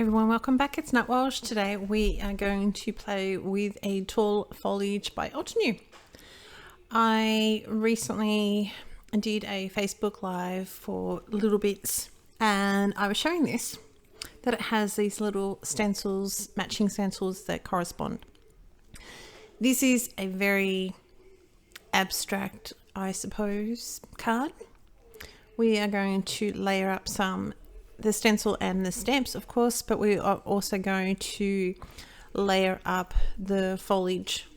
Everyone, welcome back. It's Nut Welsh. Today we are going to play with a tall foliage by Altenew. I recently did a Facebook Live for Little Bits and I was showing this, that it has these little stencils, matching stencils that correspond. This is a very abstract, I suppose, card. We are going to layer up the stencil and the stamps, of course, but we are also going to layer up the foliage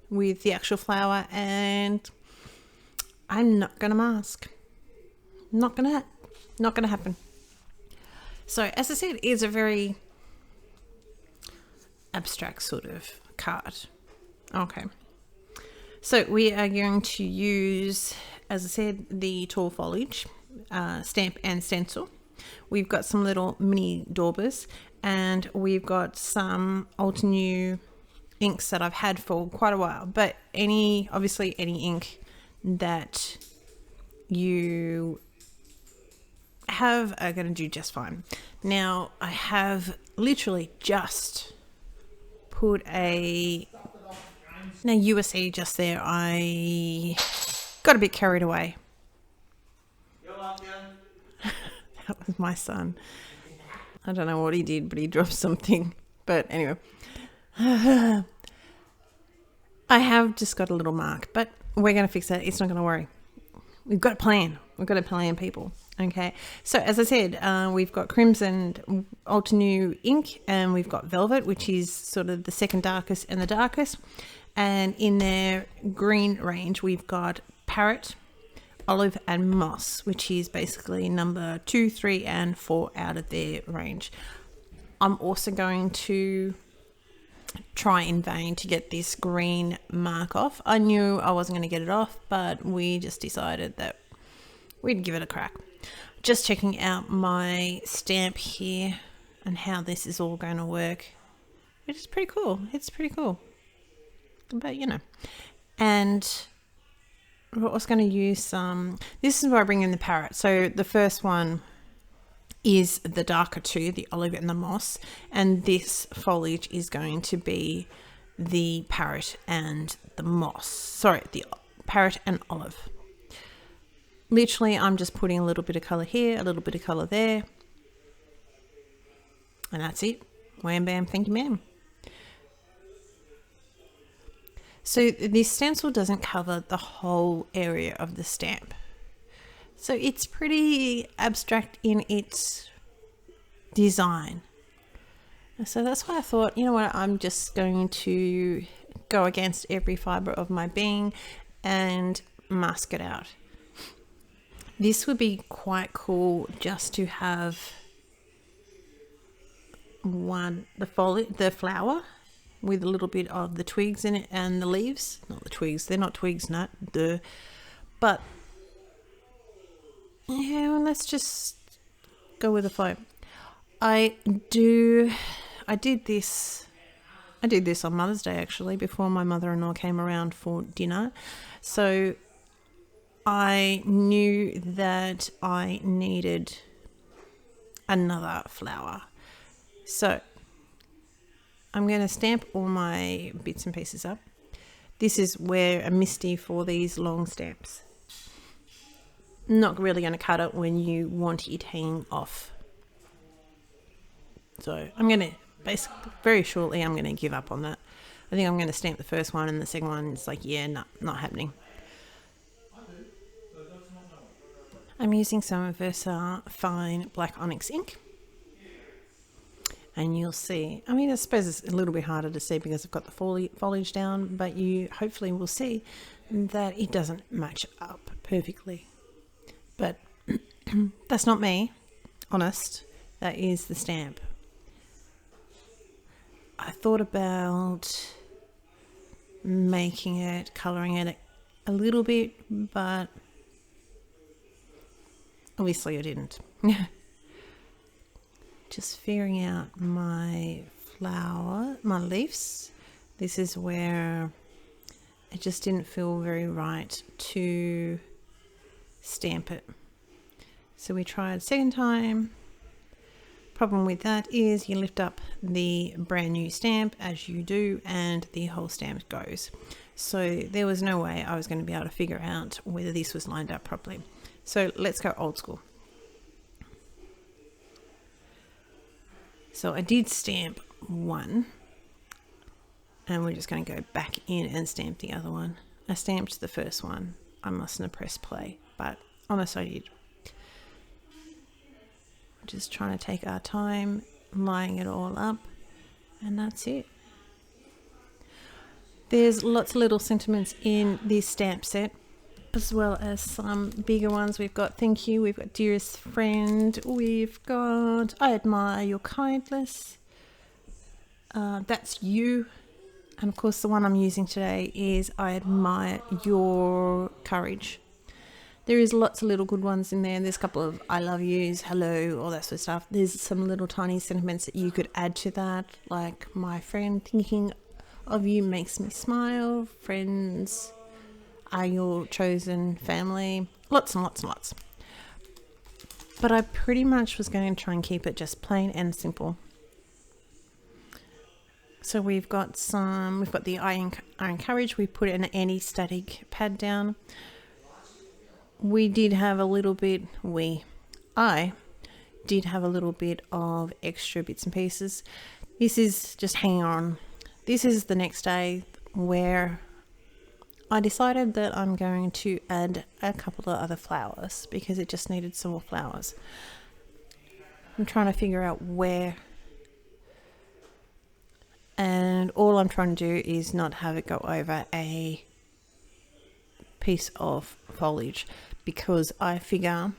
with the actual flower, and I'm not gonna mask. Not gonna happen. So as I said, it's a very abstract sort of card. Okay, so we are going to use, as I said, the tall foliage, stamp and stencil. We've got some little mini daubers, and we've got some Altenew inks that I've had for quite a while, but obviously any ink that you have are going to do just fine. Now I have literally just put you will see just there, I got a bit carried away. That was my son. I don't know what he did, but he dropped something. But anyway, I have just got a little mark, but we're going to fix that. It's not going to worry. We've got a plan. We've got a plan, people. Okay. So as I said, we've got Crimson Altenew ink, and we've got Velvet, which is sort of the second darkest and the darkest. And in their green range, we've got Parrot, Olive and Moss, which is basically number 2, 3 and 4 out of their range. I'm also going to try in vain to get this green mark off. I knew I wasn't going to get it off, but we just decided that we'd give it a crack. Just checking out my stamp here and how this is all going to work. It is pretty cool. It's pretty cool. But you know, and we're also going to use this is where I bring in the Parrot. So the first one is the darker two, the Olive and the Moss, and this foliage is going to be the Parrot and the Moss. Sorry, the Parrot and Olive. Literally, I'm just putting a little bit of color here, a little bit of color there, and that's it. Wham bam, thank you ma'am. So this stencil doesn't cover the whole area of the stamp. So it's pretty abstract in its design. So that's why I thought, you know what, I'm just going to go against every fiber of my being and mask it out. This would be quite cool just to have the flower with a little bit of the twigs in it and the leaves. Not the twigs, they're not twigs, but yeah, well, let's just go with the flow. I did this on Mother's Day, actually, before my mother-in-law came around for dinner. So I knew that I needed another flower. So I'm going to stamp all my bits and pieces up. This is where a Misty for these long stamps. Not really going to cut it when you want it hanging off. So I'm going to basically, very shortly, I'm going to give up on that. I think I'm going to stamp the first one, and the second one is like, yeah, no, not happening. I'm using some Versa Fine Black Onyx ink. And you'll see, I mean, I suppose it's a little bit harder to see because I've got the foliage down, but you hopefully will see that it doesn't match up perfectly. But that's not me, honest, that is the stamp. I thought about making it, colouring it a little bit, but obviously I didn't. Just figuring out my leaves. This is where it just didn't feel very right to stamp it. So we tried second time, problem with that is you lift up the brand new stamp as you do, and the whole stamp goes. So there was no way I was going to be able to figure out whether this was lined up properly. So let's go old school. So I did stamp one, and we're just going to go back in and stamp the other one. I stamped the first one. I mustn't have pressed play, but honest I did. Just trying to take our time, lining it all up, and that's it. There's lots of little sentiments in this stamp set, as well as some bigger ones. We've got thank you, we've got dearest friend, we've got I admire your kindness, that's you, and of course the one I'm using today is I admire your courage. There is lots of little good ones in there. There's a couple of I love yous, hello, all that sort of stuff. There's some little tiny sentiments that you could add to that, like my friend thinking of you makes me smile, friends are your chosen family, lots and lots and lots. But I pretty much was going to try and keep it just plain and simple. So we've got the iron courage. We put an anti-static pad down. I did have a little bit of extra bits and pieces. This is just hanging on. This is the next day where I decided that I'm going to add a couple of other flowers because it just needed some more flowers. I'm trying to figure out where, and all I'm trying to do is not have it go over a piece of foliage, because I figure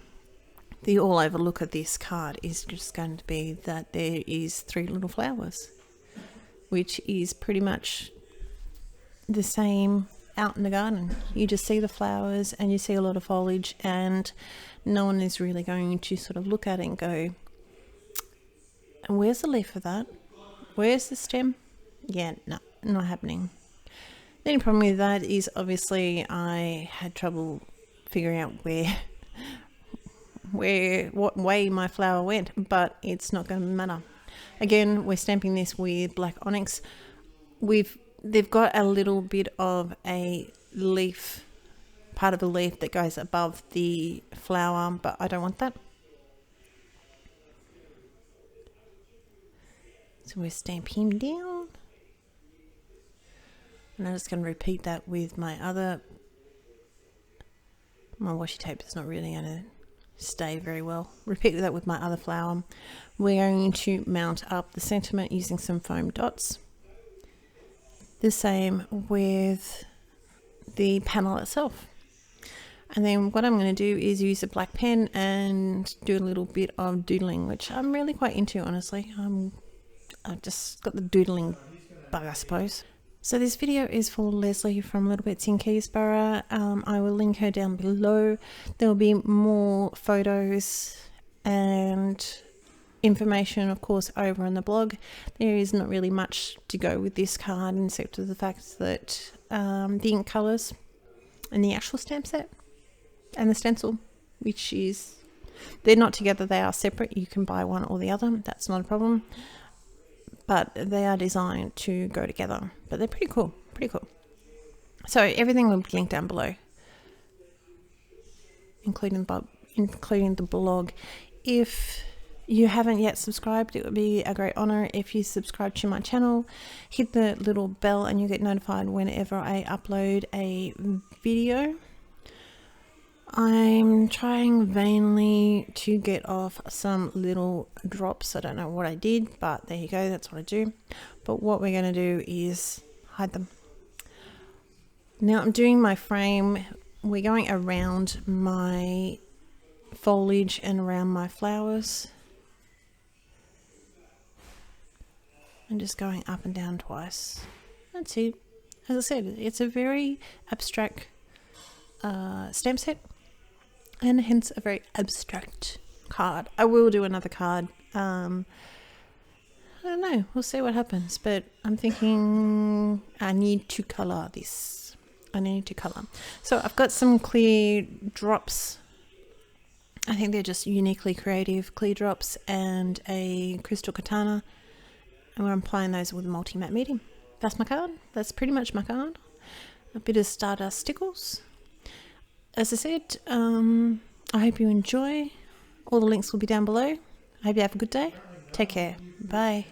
the all over look of this card is just going to be that there is 3 little flowers, which is pretty much the same out in the garden. You just see the flowers and you see a lot of foliage, and no one is really going to sort of look at it and go, and where's the leaf of that? Where's the stem? Yeah, no, not happening. The only problem with that is obviously I had trouble figuring out what way my flower went, but it's not going to matter. Again, we're stamping this with black onyx. They've got a little bit of a leaf, part of a leaf that goes above the flower, but I don't want that. So we'll stamp him down. And I'm just going to repeat that with my washi tape is not really going to stay very well. Repeat that with my other flower. We're going to mount up the sentiment using some foam dots. The same with the panel itself. And then what I'm going to do is use a black pen and do a little bit of doodling, which I'm really quite into, honestly. I've just got the doodling bug, I suppose. So this video is for Leslie from Little Bits in Keysborough. I will link her down below. There will be more photos and information, of course, over on the blog. There is not really much to go with this card except for the fact that the ink colours and the actual stamp set and the stencil, which is, they're not together, they are separate. You can buy one or the other, that's not a problem. But they are designed to go together. But they're pretty cool, So everything will be linked down below, including the blog. If you haven't yet subscribed, it would be a great honor if you subscribe to my channel. Hit the little bell and you get notified whenever I upload a video. I'm trying vainly to get off some little drops. I don't know what I did, but there you go, that's what I do. But what we're going to do is hide them. Now I'm doing my frame. We're going around my foliage and around my flowers. I'm just going up and down twice. That's it. As I said, it's a very abstract stamp set, and hence a very abstract card. I will do another card. I don't know, we'll see what happens, but I'm thinking I need to colour this. So I've got some clear drops I think they're just uniquely creative clear drops and a crystal katana. And we're applying those with a multi-matte medium. That's my card. That's pretty much my card. A bit of Stardust Stickles. As I said, I hope you enjoy. All the links will be down below. I hope you have a good day. Take care. Bye.